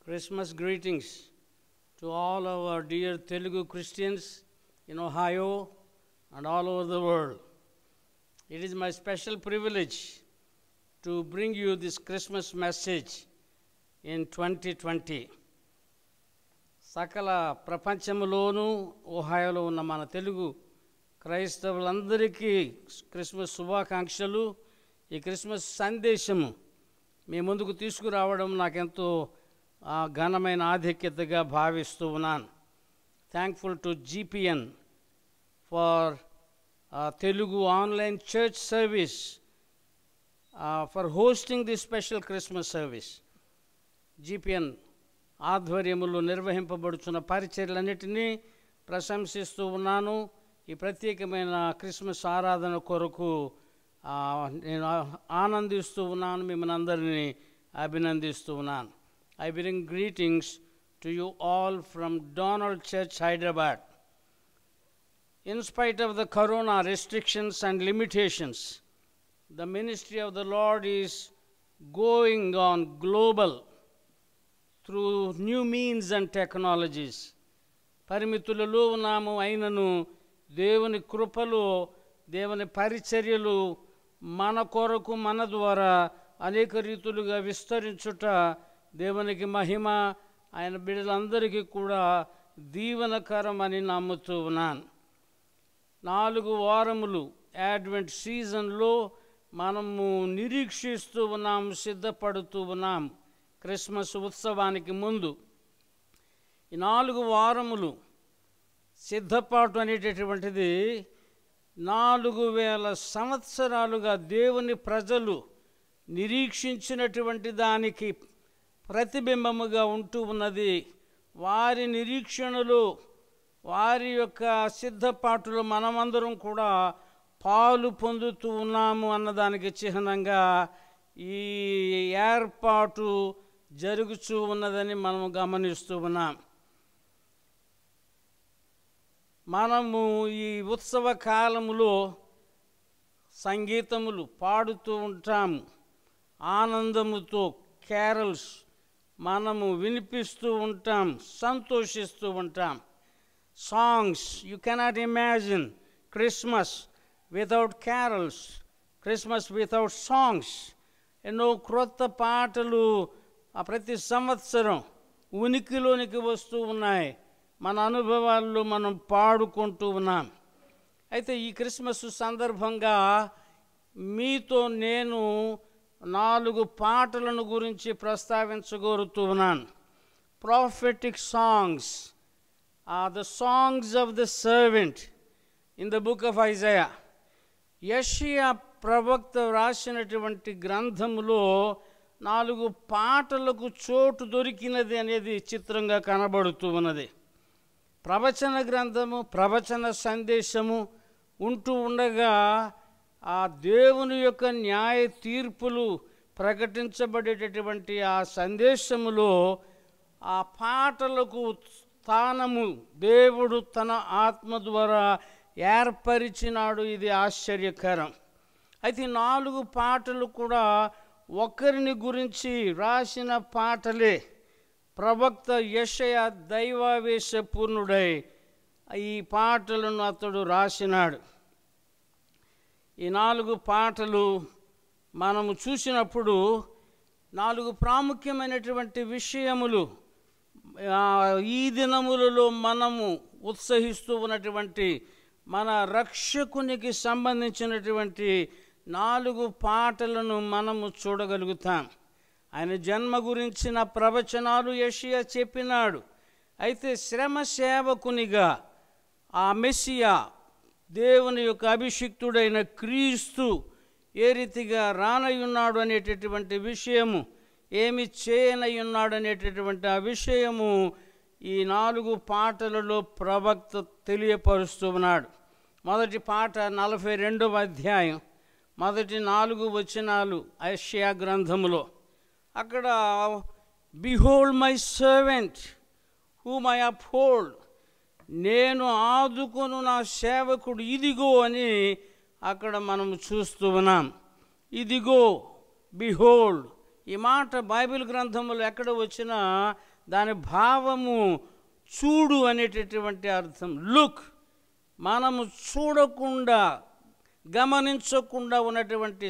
Christmas greetings to all our dear Telugu Christians in Ohio and all over the world. It is my special privilege to bring you this Christmas message in 2020. సకల ప్రపంచంలోనూ ఓహాయోలో ఉన్న మన Telugu క్రైస్తవులందరికీ Christmas శుభాకాంక్షలు. ఈ Christmas సందేశము మీ ముందుకు తీసుకురావడం నాకెంతో ఘనమైన ఆధిక్యతగా భావిస్తూ ఉన్నాను. Thankful to GPN for Telugu online church service for hosting the special Christmas service. GPN ఆధ్వర్యములో నిర్వహింపబడుతున్న పరిచర్యలన్నిటినీ ప్రశంసిస్తూ ఉన్నాను. ఈ ప్రత్యేకమైన క్రిస్మస్ ఆరాధన కొరకు నేను ఆనందిస్తూ ఉన్నాను, మిమ్మల్ని అందరినీ అభినందిస్తూ ఉన్నాను. I bring greetings to you all from Donald Church, Hyderabad. In spite of the corona restrictions and limitations, the ministry of the Lord is going on global through new means and technologies. పరిమితులలో ఉన్నాము, అయినను దేవుని కృపలో దేవుని పరిచర్యలు మన కొరకు మన ద్వారా అనేక రీతులుగా విస్తరించుట దేవునికి మహిమ, ఆయన బిడ్డలందరికీ కూడా దీవెనకరమని నమ్ముతూ ఉన్నాను. 4 వారములు అడ్వెంట్ సీజన్లో మనము నిరీక్షిస్తూ ఉన్నాం, సిద్ధపడుతూ ఉన్నాం క్రిస్మస్ ఉత్సవానికి ముందు. ఈ 4 వారములు సిద్ధపాటు అనేటటువంటిది 4000 సంవత్సరాలుగా దేవుని ప్రజలు నిరీక్షించినటువంటి దానికి ప్రతిబింబముగా ఉంటూ ఉన్నది. వారి నిరీక్షణలు, వారి యొక్క సిద్ధపాటులో మనమందరం కూడా పాలు పొందుతూ ఉన్నాము అన్నదానికి చిహ్నంగా ఈ ఏర్పాటు జరుగుతూ ఉన్నదని మనము గమనిస్తూ ఉన్నాం. మనము ఈ ఉత్సవ కాలములో సంగీతములు పాడుతూ ఉంటాము, ఆనందముతో క్యారల్స్ మనము వినిపిస్తూ ఉంటాం, సంతోషిస్తూ ఉంటాం. Songs, you cannot imagine Christmas without carols, Christmas without songs. ఎన్నో క్రొత్త పాటలు ప్రతి సంవత్సరం ఉనికిలోనికి వస్తూ ఉన్నాయి, మన అనుభవాల్లో మనం పాడుకుంటూ ఉన్నాం. అయితే ఈ క్రిస్మస్ సందర్భంగా మీతో నేను 4 పాటలను గురించి ప్రస్తావించగోరుతూ ఉన్నాను. Prophetic songs, the songs of the servant in the book of Isaiah. యెషయా ప్రవక్త రాసినటువంటి గ్రంథములో 4 పాటలకు చోటు దొరికినది అనేది చిత్రంగా కనబడుతూ ఉన్నది. ప్రవచన గ్రంథము, ప్రవచన సందేశము ఉంటూ ఉండగా ఆ దేవుని యొక్క న్యాయ తీర్పులు ప్రకటించబడేటటువంటి ఆ సందేశములో ఆ పాటలకు స్థానము దేవుడు తన ఆత్మ ద్వారా ఏర్పరిచినాడు. ఇది ఆశ్చర్యకరం. అయితే 4 పాటలు కూడా ఒకరిని గురించి రాసిన పాటలే. ప్రవక్త యెషయా దైవావేశపూర్ణుడై ఈ పాటలను అతడు రాసినాడు. ఈ 4 పాటలు మనము చూసినప్పుడు 4 ప్రాముఖ్యమైనటువంటి విషయములు, ఈ దినములలో మనము ఉత్సహిస్తూ ఉన్నటువంటి మన రక్షకునికి సంబంధించినటువంటి 4 పాటలను మనము చూడగలుగుతాం. ఆయన జన్మ గురించిన ప్రవచనాలు యెషయా చెప్పినాడు. అయితే శ్రమ సేవకునిగా ఆ మెస్సియా, దేవుని యొక్క అభిషిక్తుడైన క్రీస్తు ఏ రీతిగా రానయ్యున్నాడు అనేటటువంటి విషయము, ఏమి చేయనయ్యున్నాడు అనేటటువంటి ఆ విషయము ఈ 4 పాటలలో ప్రవక్త తెలియపరుస్తూ ఉన్నాడు. మొదటి పాట 42వ అధ్యాయం మొదటి 4 వచనాలు యెషయా గ్రంథములో. అక్కడ behold my servant whom I uphold, నేను ఆదుకొను నా సేవకుడు ఇదిగో అని అక్కడ మనం చూస్తూ ఉన్నాం. ఇదిగో, బిహోల్డ్, ఈ మాట బైబిల్ గ్రంథంలో ఎక్కడ వచ్చినా దాని భావము చూడు అనేటటువంటి అర్థం. లుక్. మనము చూడకుండా, గమనించకుండా ఉన్నటువంటి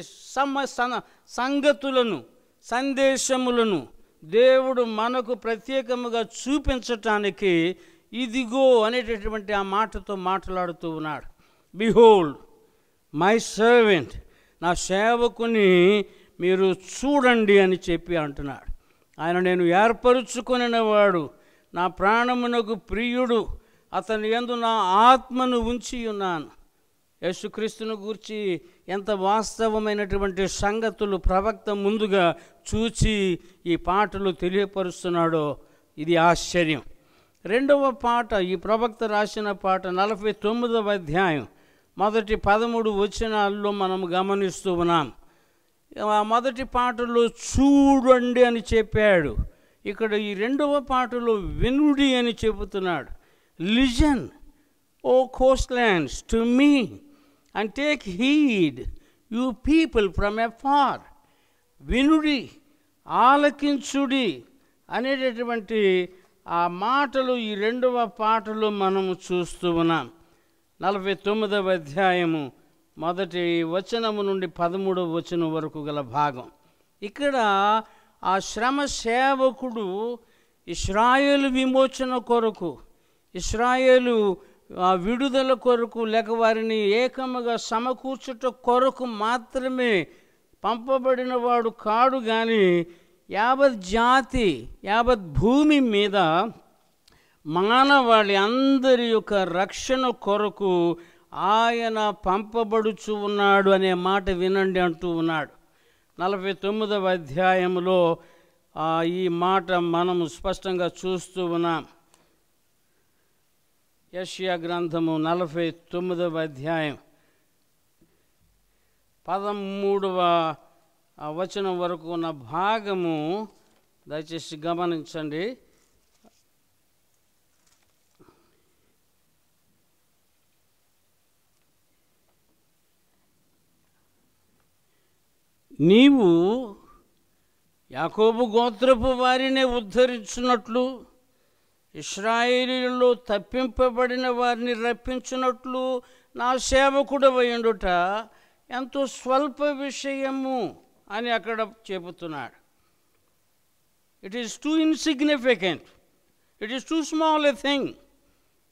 సంగతులను, సందేశములను దేవుడు మనకు ప్రత్యేకముగా చూపించటానికి ఇదిగో అనేటటువంటి ఆ మాటతో మాట్లాడుతూ ఉన్నాడు. బిహోల్డ్ మై సర్వెంట్, నా సేవకుని మీరు చూడండి అని చెప్పి అంటున్నాడు. ఆయన నేను ఏర్పరుచుకొనినవాడు, నా ప్రాణమునకు ప్రియుడు, అతని యందు నా ఆత్మను ఉంచి ఉన్నాను. యేసుక్రీస్తును గూర్చి ఎంత వాస్తవమైనటువంటి సంగతులు ప్రవక్త ముందుగా చూచి ఈ పాటలు తెలియపరుస్తున్నాడో ఇది ఆశ్చర్యం. రెండవ పాట, ఈ ప్రవక్త రాసిన పాట 49వ అధ్యాయం మొదటి 13 వచనాల్లో మనం గమనిస్తూ ఉన్నాం. ఆ మొదటి పాటలో చూడండి అని చెప్పాడు. ఇక్కడ ఈ రెండవ పాటలో వినుడి అని చెబుతున్నాడు. Listen O coastlands to me and take heed you people from afar. వినుడి, ఆలకించుడి అనేటటువంటి ఆ మాటలు ఈ రెండవ పాటలో మనము చూస్తూ ఉన్నాం. 49వ అధ్యాయము మొదటి వచనము నుండి 13వ వచనం వరకు గల భాగం. ఇక్కడ ఆ శ్రమ సేవకుడు ఇశ్రాయేలు విమోచన కొరకు, ఇశ్రాయేలు విడుదల కొరకు, లేక వారిని ఏకముగా సమకూర్చుట కొరకు మాత్రమే పంపబడిన వాడు కాడు. కానీ యావత్ జాతి, యావత్ భూమి మీద మానవాళి అందరి యొక్క రక్షణ కొరకు ఆయన పంపబడుచు ఉన్నాడు అనే మాట వినండి అంటూ ఉన్నాడు. 49వ అధ్యాయంలో ఈ మాట మనము స్పష్టంగా చూస్తూ ఉన్నాం. యెషయా గ్రంథము 49వ అధ్యాయం 13వ వచనం వరకు ఉన్న భాగము దయచేసి గమనించండి. నీవు యాకోబు గోత్రపు వారినే ఉద్ధరించినట్లు, ఇశ్రాయేలీయులలో తప్పింపబడిన వారిని రప్పించినట్లు నా సేవకుడవై ఉండుట ఎంతో స్వల్ప విషయము అని అక్కడ చెబుతున్నాడు. It is too insignificant, it is too small a thing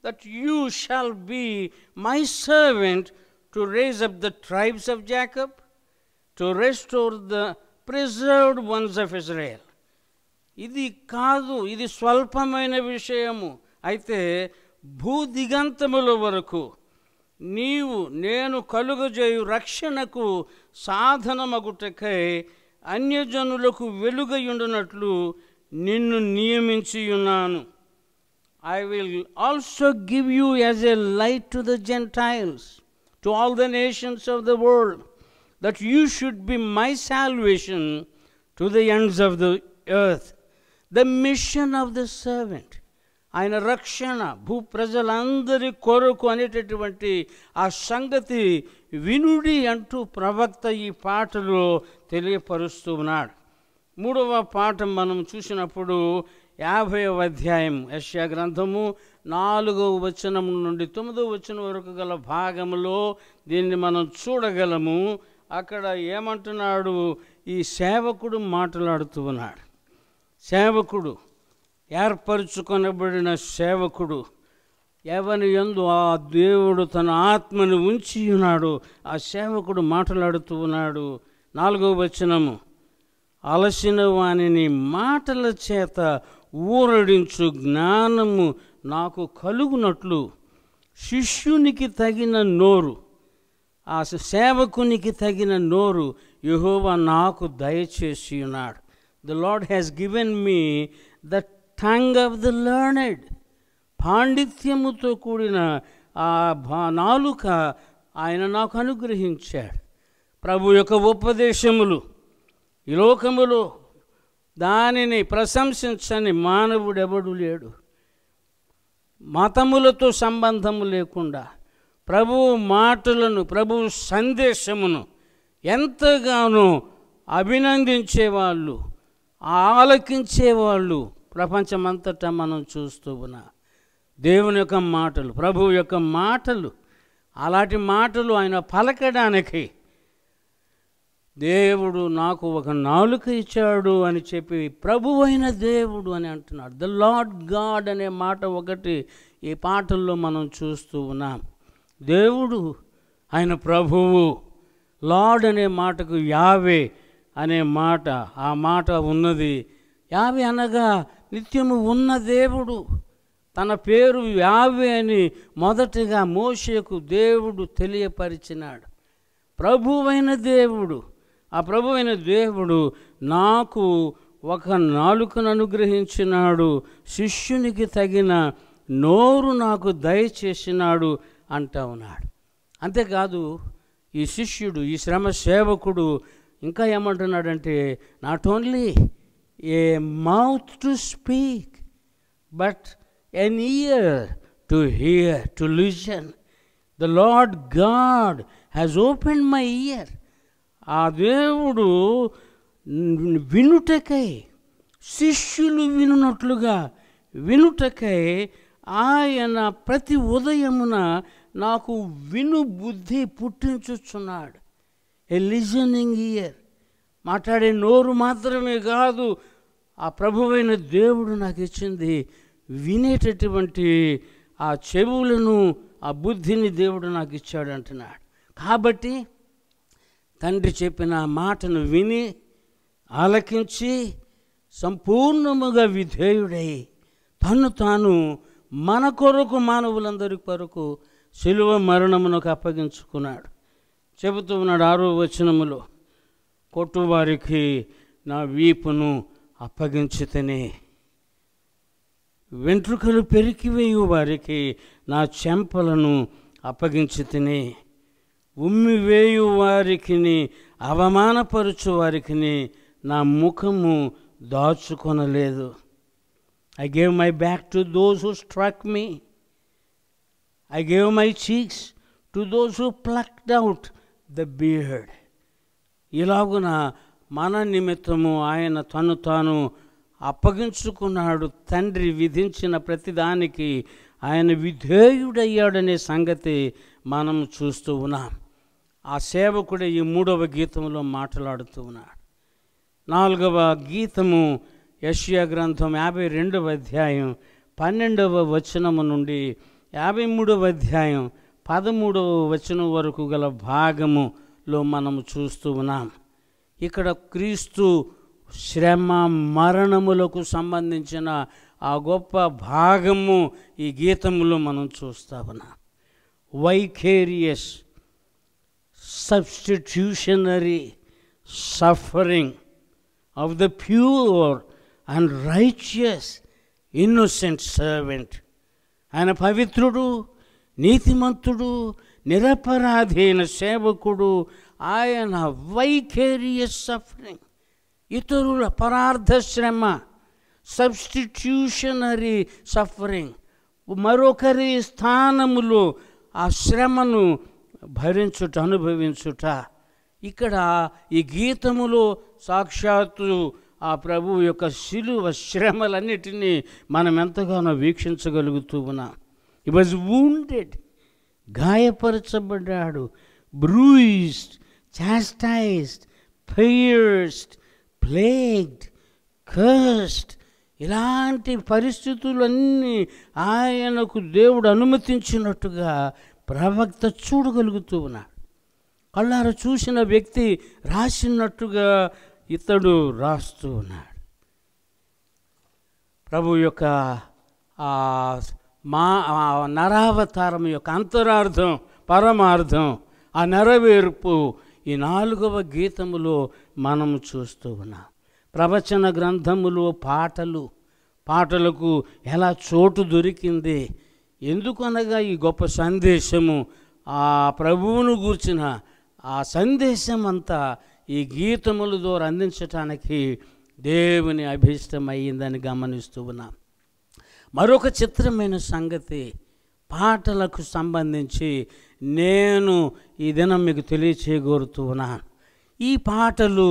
that you shall be my servant to raise up the tribes of Jacob, to restore the preserved ones of Israel. ఇది కాదు, ఇది స్వల్పమైన విషయము. అయితే భూదిగంతముల వరకు నేను కలుగజేయు రక్షణకు సాధనమగుటకై అన్యజనులకు వెలుగయుండునట్లు నిన్ను నియమించి ఉన్నాను. I will also give you as a light to the Gentiles, to all the nations of the world, that you should be my salvation to the ends of the earth. The mission of the servant, ఆయన రక్షణ భూప్రజలందరి కొరకు అనేటటువంటి ఆ సంగతి వినుడి అంటూ ప్రవక్త ఈ పాటలో తెలియపరుస్తూ ఉన్నాడు. 3వ పాట మనం చూసినప్పుడు 50వ అధ్యాయం యెషయా గ్రంథము 4వ వచనం నుండి 9వ వచనం వరకు గల భాగంలో దీన్ని మనం చూడగలము. అక్కడ ఏమంటున్నాడు? ఈ సేవకుడు మాట్లాడుతూ ఉన్నాడు. సేవకుడు, ఏర్పరచుకొనబడిన సేవకుడు, ఎవని యందు ఆ దేవుడు తన ఆత్మను ఉంచి ఉన్నాడు, ఆ సేవకుడు మాట్లాడుతూ ఉన్నాడు. 4వ వచనము, అలసిన వానిని మాటల చేత ఊరడించు జ్ఞానము నాకు కలుగునట్లు శిష్యునికి తగిన నోరు, ఆ సేవకునికి తగిన నోరు యెహోవా నాకు దయచేసి ఉన్నాడు. The Lord has given me the tongue of the learned. పాండిత్యముతో కూడిన ఆ నాలుక ఆయన నాకు అనుగ్రహించాడు. ప్రభు యొక్క ఉపదేశములు ఈ లోకములో దానిని ప్రశంసించని మానవుడెవడు లేడు. మతములతో సంబంధము లేకుండా ప్రభు మాటలను, ప్రభు సందేశమును ఎంతగానో అభినందించేవాళ్ళు, ఆలకించేవాళ్ళు ప్రపంచమంతటా మనం చూస్తూ ఉన్నాం. దేవుని యొక్క మాటలు, ప్రభువు యొక్క మాటలు, అలాంటి మాటలు ఆయన పలకడానికి దేవుడు నాకు ఒక నాలుక ఇచ్చాడు అని చెప్పి ప్రభువైన దేవుడు అని అంటున్నాడు. ద లార్డ్ గాడ్ అనే మాట ఒకటి ఈ పాటల్లో మనం చూస్తూ ఉన్నాం. దేవుడు ఆయన ప్రభువు. లార్డ్ అనే మాటకు యావే అనే మాట, ఆ మాట ఉన్నది. యావే అనగా నిత్యము ఉన్న దేవుడు. తన పేరు యావే అని మొదటగా మోషేకు దేవుడు తెలియపరిచినాడు. ప్రభువైన దేవుడు, ఆ ప్రభువైన దేవుడు నాకు ఒక నాలుకను అనుగ్రహించినాడు, శిష్యునికి తగిన నోరు నాకు దయచేసినాడు అంటా ఉన్నాడు. అంతేకాదు ఈ శిష్యుడు, ఈ శ్రమ సేవకుడు ఇంకా ఏమంటున్నాడంటే, not only A mouth to speak but an ear to hear, to listen. The Lord God has opened my ear. ఆ దేవుడు వినుటకై, శిష్యులు వినున్నట్లుగా వినుటకై ఆయన ప్రతి ఉదయమున నాకు విను బుద్ధి పుట్టించుచున్నాడు. ఏ లిజనింగ్ ఇయర్. మాట్లాడే నోరు మాత్రమే కాదు, ఆ ప్రభువైన దేవుడు నాకు ఇచ్చింది వినేటటువంటి ఆ చెవులను, ఆ బుద్ధిని దేవుడు నాకు ఇచ్చాడు అంటున్నాడు. కాబట్టి తండ్రి చెప్పిన మాటను విని ఆలకించి సంపూర్ణముగా విధేయుడై తను తాను మన కొరకు, మానవులందరి కొరకు శిలువ మరణమునకు అప్పగించుకున్నాడు. చెబుతూ ఉన్నాడు 6వ వచనములో, కొట్టువారికి నా వీపును అప్పగించితేనే, వెంట్రుకలు పెరికివేయు వారికి నా చెంపలను అప్పగించితిని, ఉమ్మివేయు వారికి, అవమానపరచు వారికి నా ముఖము దాచుకొనలేదు. I gave my back to those who struck me. I gave my cheeks to those who plucked out the beard. ఇలాగున మన నిమిత్తము ఆయన తను తాను అప్పగించుకున్నాడు. తండ్రి విధించిన ప్రతిదానికి ఆయన విధేయుడయ్యాడనే సంగతి మనం చూస్తూ ఉన్నాం. ఆ సేవకుడు ఈ 3వ గీతంలో మాట్లాడుతూ ఉన్నాడు. 4వ గీతము యెషయా గ్రంథం 52వ అధ్యాయం 12వ వచనము నుండి 53వ అధ్యాయం 13వ వచనం వరకు గల భాగములో మనము చూస్తూ ఉన్నాం. ఇక్కడ క్రీస్తు శ్రమ మరణములకు సంబంధించిన ఆ గొప్ప భాగము ఈ గీతములో మనం చూస్తా ఉన్నాం. Vicarious substitutionary suffering of the pure and righteous innocent servant. ఆయన పవిత్రుడు, నీతిమంతుడు, నిరపరాధి అయిన సేవకుడు. ఆయన వైకేరియస్ సఫరింగ్, ఇతరుల పరార్థ శ్రమ, సబ్స్టిట్యూషనరీ సఫరింగ్, మరొకరి స్థానములో ఆ శ్రమను భరించుట, అనుభవించుట. ఇక్కడ ఈ గీతములో సాక్షాత్తు ఆ ప్రభువు యొక్క శిలువ శ్రమలన్నిటినీ మనం ఎంతగానో వీక్షించగలుగుతూ ఉన్నాం. హి వాజ్ వూండెడ్, గాయపరచబడ్డాడు, bruised, chastised, pierced, plagued, cursed. ఇలాంటి పరిస్థితులన్నీ ఆయనకు దేవుడు అనుమతించినట్టుగా ప్రవక్త చూడగలుగుతూ ఉన్నాడు. కళ్ళారా చూసిన వ్యక్తి రాసినట్టుగా ఇతడు రాస్తూ ఉన్నాడు. ప్రభు యొక్క నరావతారం యొక్క అంతరార్థం, పరమార్థం, ఆ నెరవేర్పు ఈ 4వ గీతములో మనము చూస్తూ ఉన్నాం. ప్రవచన గ్రంథములో పాటలకు ఎలా చోటు దొరికింది, ఎందుకనగా ఈ గొప్ప సందేశము, ఆ ప్రభువును గూర్చిన ఆ సందేశం అంతా ఈ గీతముల ద్వారా అందించటానికి దేవుని అభీష్టమయ్యిందని గమనిస్తూ ఉన్నాం. మరొక చిత్రమైన సంగతి, పాటలకు సంబంధించి నేను ఈ దినం మీకు తెలియచేయగోరుతూ ఉన్నాను. ఈ పాటలు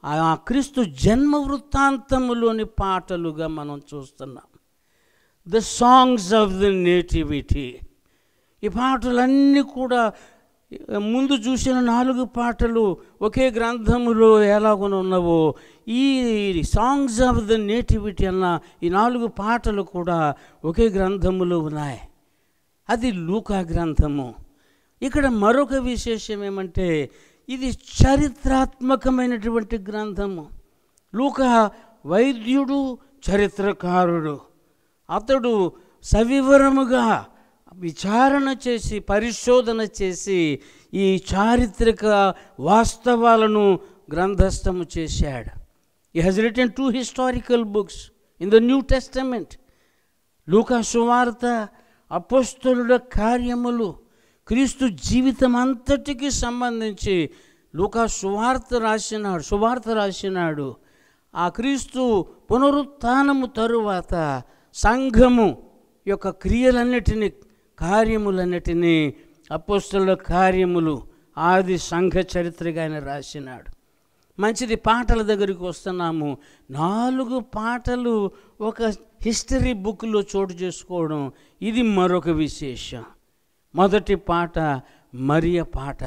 ఆ క్రీస్తు జన్మ వృత్తాంతములోని పాటలుగా మనం చూస్తున్నాం. The songs of the nativity. ఈ పాటలన్నీ కూడా ముందు చూసిన 4 పాటలు ఒకే గ్రంథములో ఎలాగొనున్నవో ఈ సాంగ్స్ ఆఫ్ ద నేటివిటీ అన్న ఈ 4 పాటలు కూడా ఒకే గ్రంథములో ఉన్నాయి. అది లూకా గ్రంథము. ఇక్కడ మరొక విశేషం ఏమంటే ఇది చరిత్రాత్మకమైనటువంటి గ్రంథము. లూకా వైద్యుడు, చరిత్రకారుడు. అతడు సవివరముగా విచారణ చేసి పరిశోధన చేసి ఈ చారిత్రక వాస్తవాలను గ్రంథస్థము చేశాడు. He has written 2 historical books in the New Testament. లూకా సువార్త, అపోస్తలుల కార్యములు, క్రీస్తు జీవితం అంతటికి సంబంధించి లూకా సువార్త రాసినాడు. ఆ క్రీస్తు పునరుత్థానము తరువాత సంఘము యొక్క క్రియలన్నిటినీ, కార్యములన్నిటినీ, అపోస్తలుల కార్యములు, ఆది సంఘ చరిత్రగా ఆయన రాసినాడు. మంచిది, పాటల దగ్గరికి వస్తున్నాము. 4 పాటలు ఒక హిస్టరీ బుక్లో చోటు చేసుకోవడం ఇది మరొక విశేషం. మొదటి పాట మరియ పాట.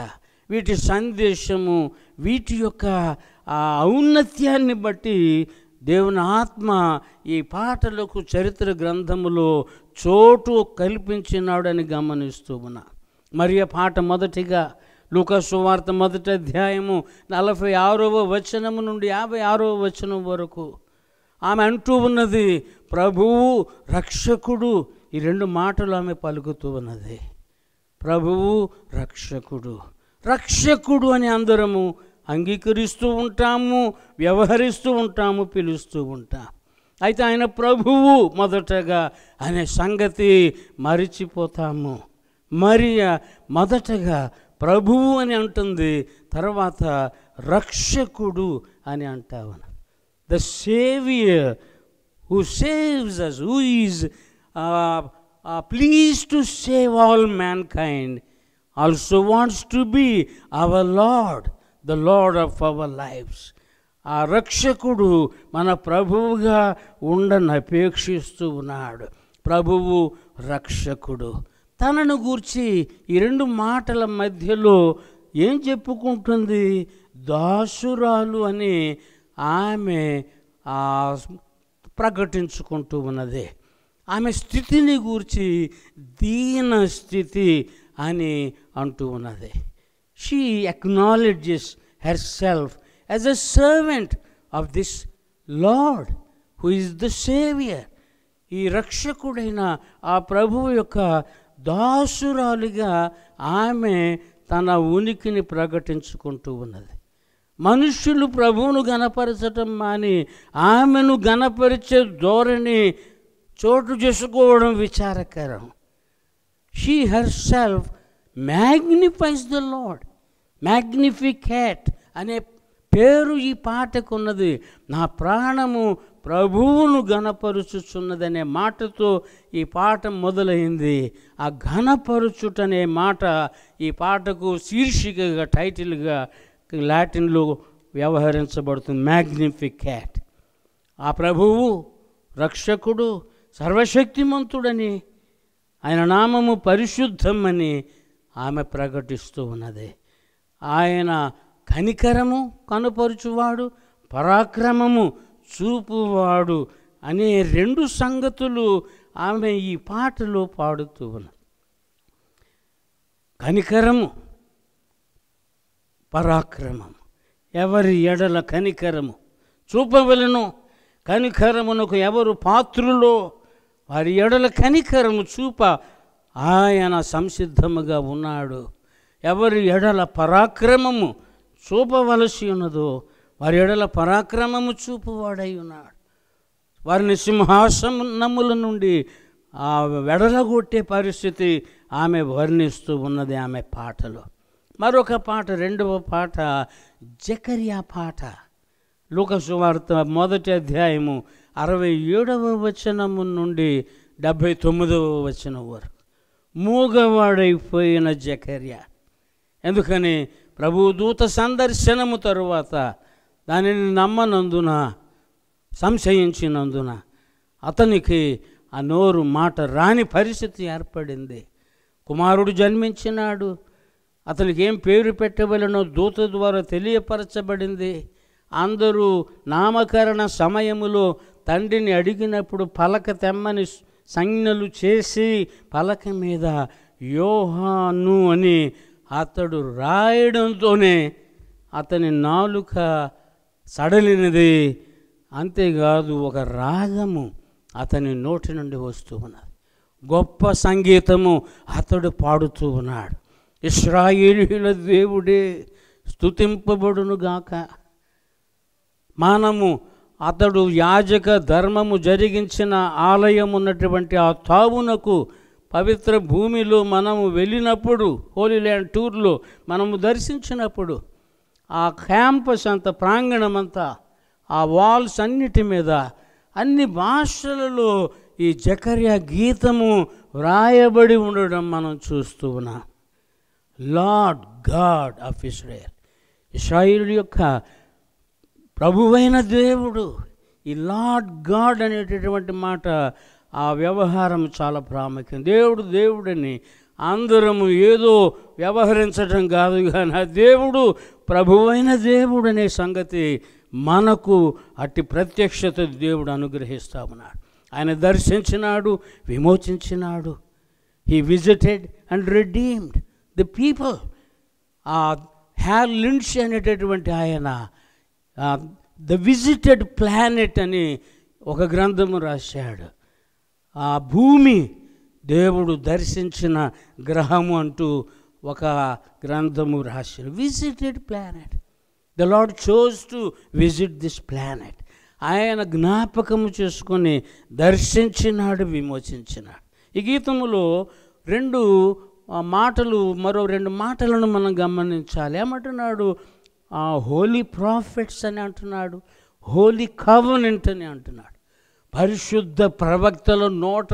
వీటి సందేశము, వీటి యొక్క ఔన్నత్యాన్ని బట్టి దేవుని ఆత్మ ఈ పాటలకు చరిత్ర గ్రంథములో చోటు కల్పించినాడని గమనిస్తూ ఉన్నా. మరియ పాట మొదటిగా లూకా సువార్త 1వ అధ్యాయము 46వ వచనము నుండి 56వ వచనం వరకు ఆమె అంటూ ఉన్నది, ప్రభువు రక్షకుడు. ఈ 2 మాటలు ఆమె పలుకుతూ ఉన్నది. ప్రభువు రక్షకుడు. రక్షకుడు అని అందరము అంగీకరిస్తూ ఉంటాము, వ్యవహరిస్తూ ఉంటాము, పిలుస్తూ ఉంటాం. అయితే ఆయన ప్రభువు మొదటగా అనే సంగతి మరిచిపోతాము. మరియ మొదటగా ప్రభువు అని అంటుంది, తర్వాత రక్షకుడు అని అంటావు. The saviour who saves us, who is pleased to save all mankind, also wants to be our lord, the lord of our lives. ఆ రక్షకుడు మన ప్రభువుగా ఉండని అపేక్షిస్తూ ఉన్నాడు. ప్రభువు రక్షకుడు. తనను గూర్చి ఈ 2 మాటల మధ్యలో ఏం చెప్పుకుంటుంది? దాసురాలు అని ఆమె ప్రకటించుకుంటూ ఉన్నది. ఆమె స్థితిని గూర్చి దీన స్థితి అని అంటూ ఉన్నది. She acknowledges herself as a servant of this Lord who is the Savior. ఈ రక్షకుడైన ఆ ప్రభువు యొక్క దాసురాలిగా ఆమె తన ఉనికిని ప్రకటించుకుంటూ ఉన్నది. మనుష్యులు ప్రభువును గణపరచటం మాని ఆమెను గణపరిచే ధోరణి చోటు చేసుకోవడం విచారకరం. She herself magnifies the Lord. మ్యాగ్నిఫికేట్ అనే పేరు ఈ పాటకు ఉన్నది. నా ప్రాణము ప్రభువును ఘనపరుచుచున్నదనే మాటతో ఈ పాట మొదలైంది. ఆ ఘనపరుచుటనే మాట ఈ పాటకు శీర్షికగా, టైటిల్గా లాటిన్లో వ్యవహరించబడుతుంది. మ్యాగ్నిఫికేట్. ఆ ప్రభువు రక్షకుడు, సర్వశక్తిమంతుడని, ఆయన నామము పరిశుద్ధమని ఆమె ప్రకటిస్తూ ఉన్నది. ఆయన కనికరము కనుపరుచువాడు, పరాక్రమము చూపువాడు అనే 2 సంగతులు ఆమె ఈ పాటలో పాడుతూ ఉన్నది. కనికరము, పరాక్రమము. ఎవరి ఎడల కనికరము చూపవలెను, కనికరమునకు ఎవరు పాత్రులో వారి ఎడల కనికరము చూప ఆయన సంసిద్ధముగా ఉన్నాడు. ఎవరి ఎడల పరాక్రమము చూపవలసి ఉన్నదో వారి ఎడల పరాక్రమము చూపువాడై ఉన్నాడు. వారిని సింహాసనముల నుండి వెడలగొట్టే పరిస్థితి ఆమె వర్ణిస్తూ ఉన్నది ఆమె పాటలో. మరొక పాట, 2వ పాట జకర్యా పాట. లూకా సువార్త 1వ అధ్యాయము 67వ వచనము నుండి 79వ వచనం వరకు. మూగవాడైపోయిన జకర్యా. ఎందుకని? ప్రభు దూత సందర్శనము తరువాత దానిని నమ్మనందున, సంశయించినందున అతనికి ఆ నోరు మాట రాని పరిస్థితి ఏర్పడింది. కుమారుడు జన్మించినాడు. అతనికి ఏం పేరు పెట్టవలనో దూత ద్వారా తెలియపరచబడింది. అందరూ నామకరణ సమయములో తండ్రిని అడిగినప్పుడు పలక తెమ్మని సంజ్ఞలు చేసి పలక మీద యోహాను అని అతడు రాయడంతోనే అతని నాలుక సడలినది. అంతేకాదు, ఒక రాగము అతని నోటి నుండి వస్తూ ఉన్నది. గొప్ప సంగీతము అతడు పాడుతూ ఉన్నాడు. ఇశ్రాయేలీయుల దేవుడే స్తుతింపబడునుగాక. మనము అతడు యాజక ధర్మము జరిగించిన ఆలయం ఉన్నటువంటి ఆ తావునకు పవిత్ర భూమిలో మనము వెళ్ళినప్పుడు, హోలీ ల్యాండ్ టూర్లో మనము దర్శించినప్పుడు ఆ క్యాంపస్ అంతా, ప్రాంగణం అంతా, ఆ వాల్స్ అన్నిటి మీద అన్ని భాషలలో ఈ జకర్యా గీతము వ్రాయబడి ఉండడం మనం చూస్తూ ఉన్నాం. లార్డ్ గాడ్ ఆఫ్ ఇజ్రాయెల్, ఇశ్రాయేలు యొక్క ప్రభువైన దేవుడు. ఈ లార్డ్ గాడ్ అనేటటువంటి మాట, ఆ వ్యవహారం చాలా ప్రాముఖ్యం. దేవుడు దేవుడని అందరము ఏదో వ్యవహరించడం కాదు, కానీ ఆ దేవుడు ప్రభువైన దేవుడు అనే సంగతి మనకు అట్టి ప్రత్యక్షత దేవుడు అనుగ్రహిస్తూ ఉన్నాడు. ఆయన దర్శించినాడు, విమోచించినాడు. He visited and redeemed the people. ఆ హ్యాల్ లిండ్సీ అనేటటువంటి ఆయన ద విజిటెడ్ ప్లానెట్ అని ఒక గ్రంథము రాశాడు. ఆ భూమి దేవుడు దర్శించిన గ్రహము అంటూ ఒక గ్రంథము రాశాడు. Visited planet. The lord chose to visit this planet. ఆయన జ్ఞాపకము చేసుకొని దర్శించినాడు, విమోచించినాడు. ఈ గీతములో మరో రెండు మాటలను మనం గమనించాలి. ఏమంటున్నాడు? హోలీ ప్రాఫిట్స్ అని అంటున్నాడు, హోలీ కవెనెంట్ అని అంటున్నాడు. పరిశుద్ధ ప్రవక్తల నోట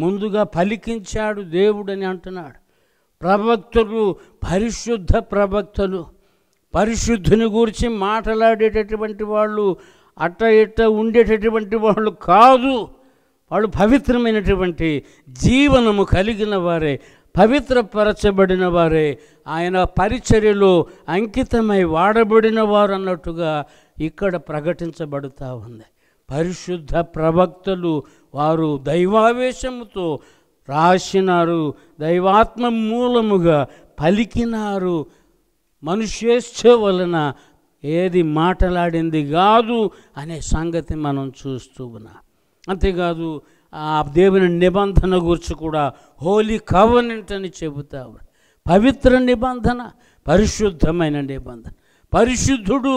ముందుగా పలికించాడు దేవుడని అంటున్నాడు. ప్రవక్తలు పరిశుద్ధ ప్రవక్తలు, పరిశుద్ధుని గురించి మాట్లాడేటటువంటి వాళ్ళు అట్ట ఇట్ట ఉండేటటువంటి వాళ్ళు కాదు. వాళ్ళు పవిత్రమైనటువంటి జీవనము కలిగిన వారే, పవిత్రపరచబడిన వారే, ఆయన పరిచర్యలో అంకితమై వాడబడిన వారు అన్నట్టుగా ఇక్కడ ప్రకటించబడుతూ ఉంది. పరిశుద్ధ ప్రవక్తలు వారు దైవావేశముతో రాసినారు, దైవాత్మ మూలముగా పలికినారు. మనుష్యేచ్ఛ వలన ఏది మాట్లాడింది కాదు అనే సంగతి మనం చూస్తూ ఉన్నాం. అంతేకాదు, ఆ దేవుని నిబంధన గురించి కూడా హోలీ కవెనెంట్ అని చెబుతావు. పవిత్ర నిబంధన, పరిశుద్ధమైన నిబంధన. పరిశుద్ధుడు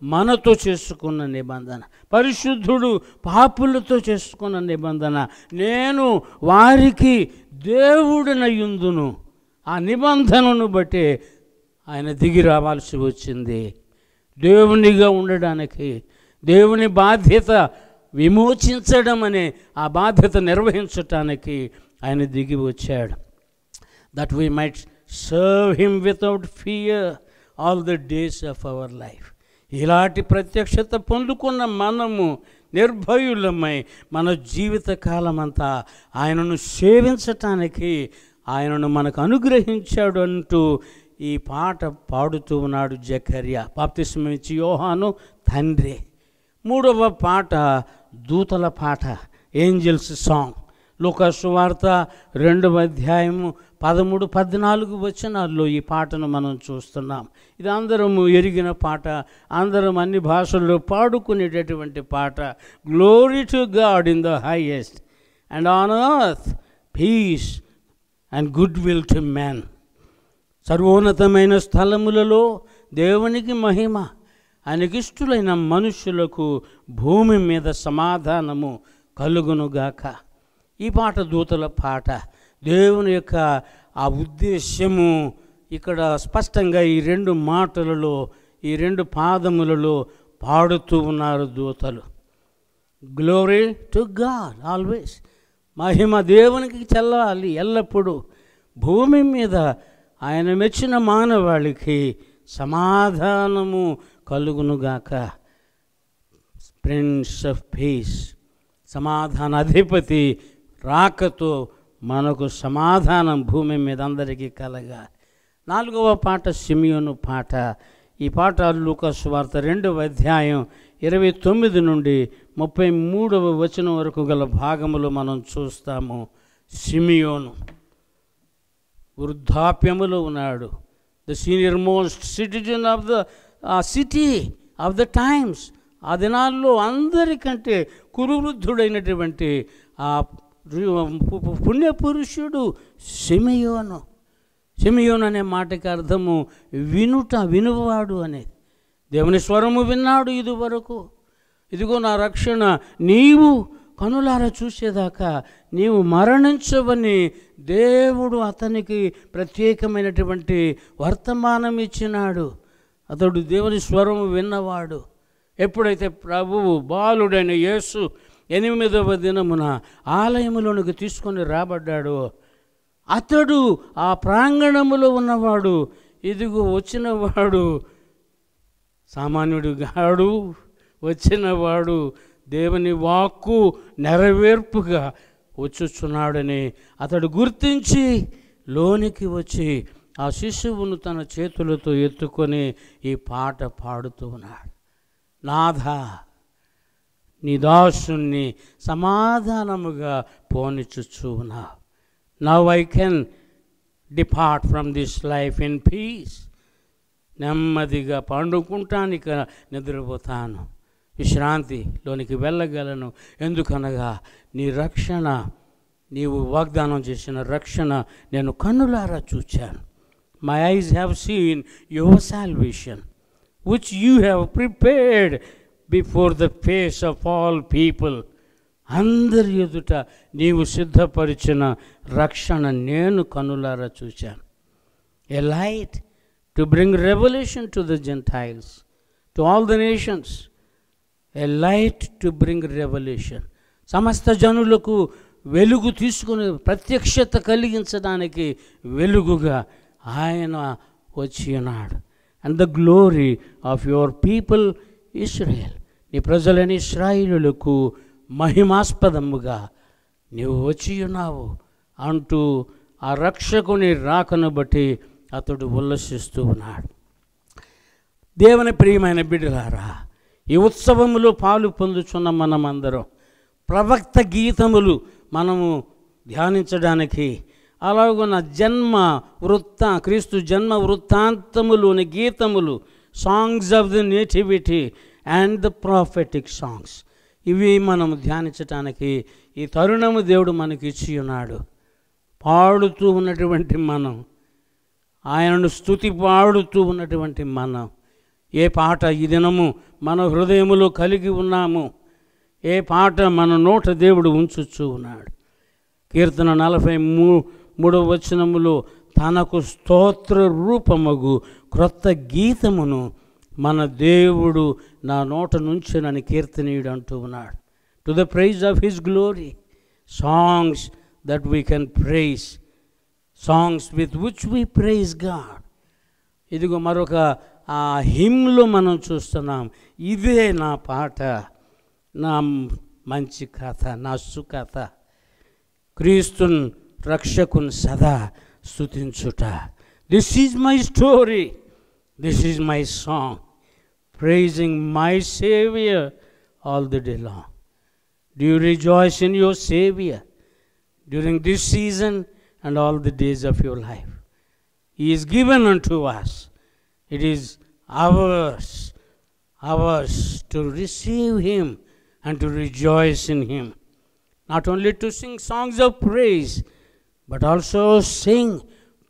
మనతో చేసుకున్న నిబంధన, పరిశుద్ధుడు పాపులతో చేసుకున్న నిబంధన. నేను వారికి దేవుడినయుందును. ఆ నిబంధనను బట్టి ఆయన దిగి రావాల్సి వచ్చింది. దేవునిగా ఉండడానికి, దేవుని బాధ్యత విమోచించడం అనే ఆ బాధ్యత నిర్వహించటానికి ఆయన దిగి వచ్చాడు. That we might serve him without fear all the days of our life. ఇలాంటి ప్రత్యక్షత పొందుకున్న మనము నిర్భయులమై మన జీవిత కాలమంతా ఆయనను సేవించటానికి ఆయనను మనకు అనుగ్రహించాడు అంటూ ఈ పాట పాడుతూ ఉన్నాడు జకర్యా. బాప్తిస్మం ఇచ్చి యోహాను తండ్రి. మూడవ పాట దూతల పాట, ఏంజల్స్ సాంగ్. లూకా సువార్త 2వ అధ్యాయము 13-14 వచనాల్లో ఈ పాటను మనం చూస్తున్నాం. ఇది అందరము ఎరిగిన పాట, అందరం అన్ని భాషల్లో పాడుకునేటటువంటి పాట. Glory to God in the highest and on earth peace and good will to man. సర్వోన్నతమైన స్థలములలో దేవునికి మహిమ, ఆయనకిష్టులైన మనుషులకు భూమి మీద సమాధానము కలుగునుగాక. ఈ పాట దూతల పాట. దేవుని యొక్క ఆ ఉద్దేశ్యము ఇక్కడ స్పష్టంగా ఈ 2 మాటలలో, ఈ 2 పాదములలో పాడుతూ ఉన్నారు దూతలు. Glory to God always. మహిమ దేవునికి చెల్లాలి ఎల్లప్పుడూ. భూమి మీద ఆయన మెచ్చిన మానవాళికి సమాధానము కలుగునుగాక. ప్రిన్స్ ఆఫ్ పీస్, సమాధాన అధిపతి రాకతో మనకు సమాధానం భూమి మీద అందరికీ కలగా. 4వ పాట సిమియోను పాట. ఈ పాట లూకా సువార్త 2వ అధ్యాయం 29 నుండి 33వ వచనం వరకు గల భాగములో మనం చూస్తాము. సిమియోను వృద్ధాప్యములో ఉన్నాడు. The senior most citizen of the city of the times. ఆ దినాల్లో అందరికంటే కురువృద్ధుడైనటువంటి ఆ పుణ్యపురుషుడు సిమియోను. సిమియోను అనే మాటకి అర్థము వినువాడు అనేది. దేవుని స్వరము విన్నాడు ఇదివరకు. ఇదిగో నా రక్షణ నీవు కనులారా చూసేదాకా నీవు మరణించవని దేవుడు అతనికి ప్రత్యేకమైనటువంటి వర్తమానం ఇచ్చినాడు. అతడు దేవుని స్వరము విన్నవాడు. ఎప్పుడైతే ప్రభువు బాలుడైన యేసు 8వ దినమున ఆలయములోనికి తీసుకొని రాబడ్డాడో, అతడు ఆ ప్రాంగణములో ఉన్నవాడు. ఇదిగో వచ్చినవాడు సామాన్యుడు గాడు, వచ్చినవాడు దేవుని వాక్కు నెరవేర్పుగా వచ్చుచున్నాడని అతడు గుర్తించి లోనికి వచ్చి ఆ శిశువును తన చేతులతో ఎత్తుకొని ఈ పాట పాడుతూ ఉన్నాడు. నాథా, నీ దాసుని సమాధానముగా పోనిచుచు ఉన్నావు. Now I can depart from this life in peace. నెమ్మదిగా పండుకుంటానిక నిద్రపోతాను, విశ్రాంతిలోనికి వెళ్ళగలను. ఎందుకనగా నీ రక్షణ, నీవు వాగ్దానం చేసిన రక్షణ నేను కన్నులారా చూచాను. My eyes have seen your salvation which you have prepared before the face of all people. అందరి ఎదుట నీవు సిద్ధపరిచిన రక్షణ నేను కన్నులారా చూశాను. A light to bring revolution to the gentiles, to all the nations. A light to bring revolution, సమస్త జనులకు వెలుగు తీసుకుని ప్రత్యక్షత కలిగించడానికి వెలుగుగా ఆయన వచ్చి ఉన్నాడు. And the glory of your people Israel, నీ ప్రజలని ఇశ్రాయేలులకు మహిమాస్పదముగా నీవు వచ్చి ఉన్నావు అంటూ ఆ రక్షకుని రాకను బట్టి అతడు ఉల్లసిస్తూ ఉన్నాడు. దేవుని ప్రియమైన బిడ్డలారా, ఈ ఉత్సవములో పాలు పొందుచున్న మనమందరం ప్రవక్త గీతములు మనము ధ్యానించడానికి, అలాగున్న క్రీస్తు జన్మ వృత్తాంతములోని గీతములు, songs of the nativity and the prophetic songs, ఇవి మనము ధ్యానించటానికి ఈ తరుణము దేవుడు మనకి ఇచ్చి ఉన్నాడు. పాడుతూ ఉన్నటువంటి మనం, ఆయనను స్తుతి పాడుతూ ఉన్నటువంటి మనం, ఏ పాట ఈ దినము మన హృదయములో కలిగి ఉన్నాము, ఏ పాట మన నోట దేవుడు ఉంచుచూ ఉన్నాడు. కీర్తన 43వ వచనములో తనకు స్తోత్ర రూపమగు క్రొత్త గీతమును మన దేవుడు నా నోట నుంచెనని కీర్తనీయుడు అంటూ ఉన్నాడు. To the praise of his glory, songs that we can praise, songs with which we praise God. ఇదిగో మరొక ఆ హిమ్లో మనం చూస్తున్నాం. ఇదే నా పాట, నా మంచి కథ, నా సుకథ, క్రీస్తున్ రక్షకుని సదా స్తుతించుట. This is my story, this is my song, praising my Savior all the day long. Do you rejoice in your Savior during this season and all the days of your life? He is given unto us. It is ours to receive Him and to rejoice in Him. Not only to sing songs of praise, but also sing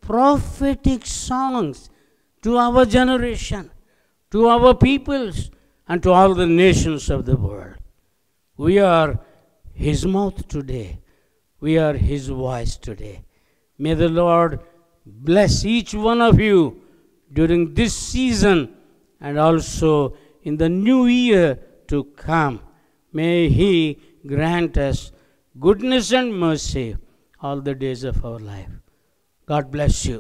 prophetic songs to our generation, to our peoples, and to all the nations of the world. We are His mouth today. We are His voice today. May the Lord bless each one of you during this season and also in the new year to come. May He grant us goodness and mercy all the days of our life. God bless you.